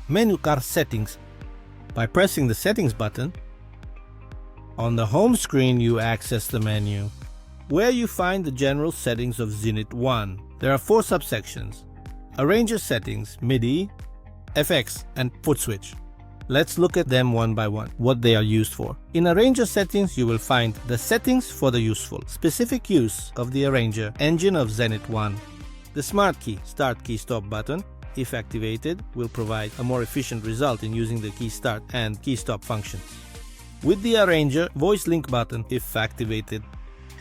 menu ARR Settings. By pressing the Settings button, on the home screen you access the menu, where you find the general settings of Zenith One. There are 4 subsections: Arranger Settings, MIDI, FX, and FOOTSWITCH. Let's look at them one by one, what they are used for. In Arranger Settings, you will find the settings for the useful, specific use of the Arranger engine of Zenith One. The Smart Key Start KeyStop button, if activated, will provide a more efficient result in using the KeyStart and KeyStop functions. With the Arranger Voice Link button, if activated,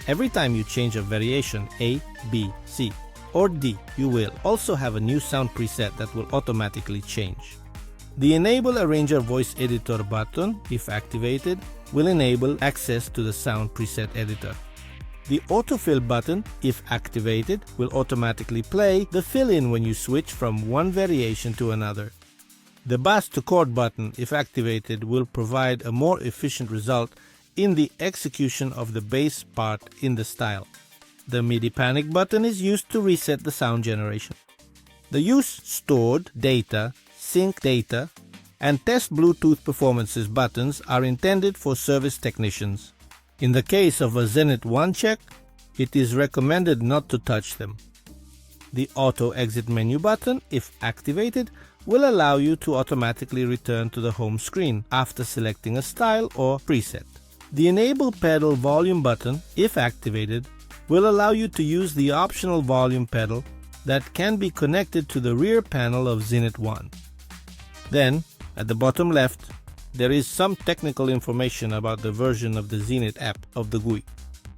every time you change a variation A, B, C, or D, you will also have a new sound preset that will automatically change. The Enable Arranger Voice Editor button, if activated, will enable access to the sound preset editor. The Autofill button, if activated, will automatically play the fill-in when you switch from one variation to another. The Bass to Chord button, if activated, will provide a more efficient result in the execution of the bass part in the style. The MIDI Panic button is used to reset the sound generation. The Use Stored Data, Sync Data, and Test Bluetooth Performances buttons are intended for service technicians. In the case of a Zenith One check, it is recommended not to touch them. The Auto Exit Menu button, if activated, will allow you to automatically return to the home screen after selecting a style or preset. The Enable Pedal Volume button, if activated, will allow you to use the optional volume pedal that can be connected to the rear panel of Zenith One. Then, at the bottom left, there is some technical information about the version of the Zenith app of the GUI.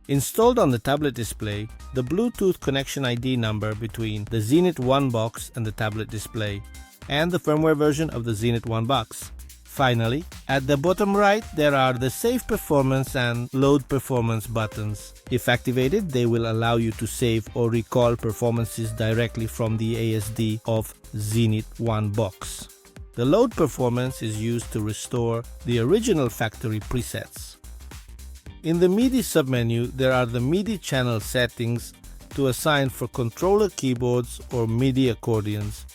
Installed on the tablet display, the Bluetooth connection ID number between the Zenith One box and the tablet display, and the firmware version of the Zenith One box. Finally, at the bottom right, there are the Save Performance and Load Performance buttons. If activated, they will allow you to save or recall performances directly from the ASD of Zenith One box. The Load Performance is used to restore the original factory presets. In the MIDI submenu, there are the MIDI channel settings to assign for controller keyboards or MIDI accordions.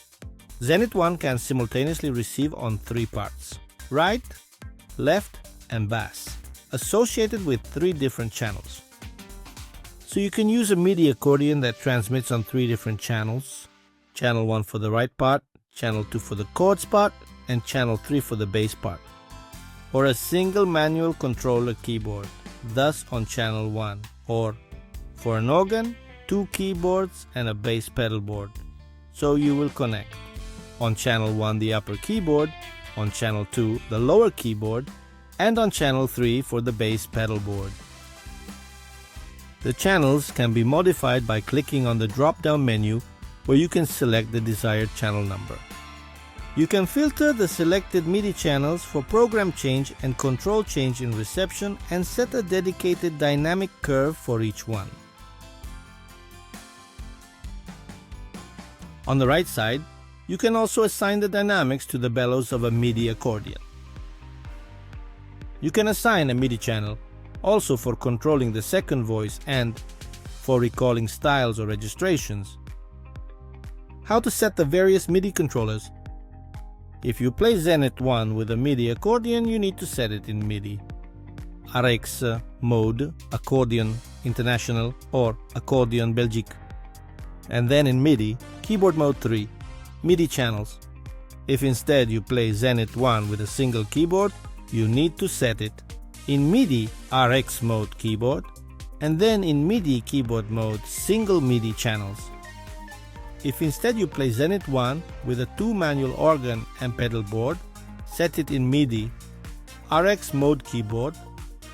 Zenith One can simultaneously receive on 3 parts: right, left, and bass, associated with 3 different channels. So you can use a MIDI accordion that transmits on 3 different channels: channel 1 for the right part, channel 2 for the chords part, and channel 3 for the bass part. Or a single manual controller keyboard, thus on channel 1. Or for an organ, 2 keyboards and a bass pedal board. So you will connect on channel 1 the upper keyboard, on channel 2 the lower keyboard, and on channel 3 for the bass pedal board. The channels can be modified by clicking on the drop-down menu where you can select the desired channel number. You can filter the selected MIDI channels for program change and control change in reception and set a dedicated dynamic curve for each one. On the right side, you can also assign the dynamics to the bellows of a MIDI accordion. You can assign a MIDI channel also for controlling the second voice and for recalling styles or registrations. How to set the various MIDI controllers. If you play Zenith One with a MIDI accordion, you need to set it in MIDI RX mode, Accordion International or Accordion Belgique. And then in MIDI, Keyboard Mode 3, MIDI channels. If instead you play Zenith One with a single keyboard, you need to set it in MIDI RX mode keyboard, and then in MIDI keyboard mode single MIDI channels. If instead you play Zenith One with a 2 manual organ and pedal board, set it in MIDI RX mode keyboard,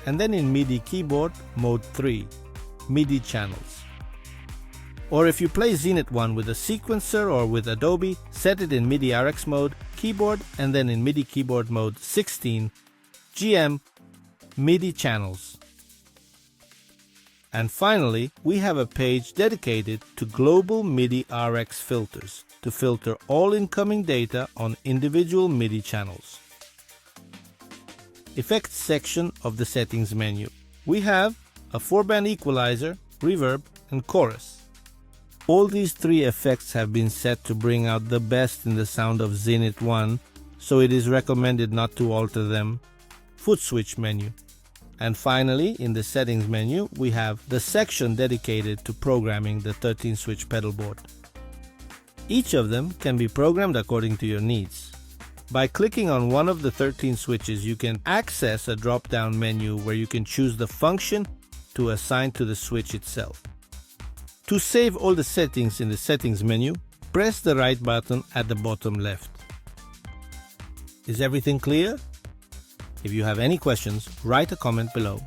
and then in MIDI keyboard mode 3, MIDI channels. Or if you play Zenith One with a sequencer or with Adobe, set it in MIDI RX mode keyboard, and then in MIDI keyboard mode 16, GM MIDI channels. And finally, we have a page dedicated to global MIDI RX filters to filter all incoming data on individual MIDI channels. Effects section of the settings menu. We have a 4-band equalizer, reverb, and chorus. All these 3 effects have been set to bring out the best in the sound of Zenith One, so it is recommended not to alter them. FOOTSWITCH menu. And finally, in the settings menu, we have the section dedicated to programming the 13-switch pedal board. Each of them can be programmed according to your needs. By clicking on one of the 13 switches, you can access a drop-down menu where you can choose the function to assign to the switch itself. To save all the settings in the settings menu, press the right button at the bottom left. Is everything clear? If you have any questions, write a comment below.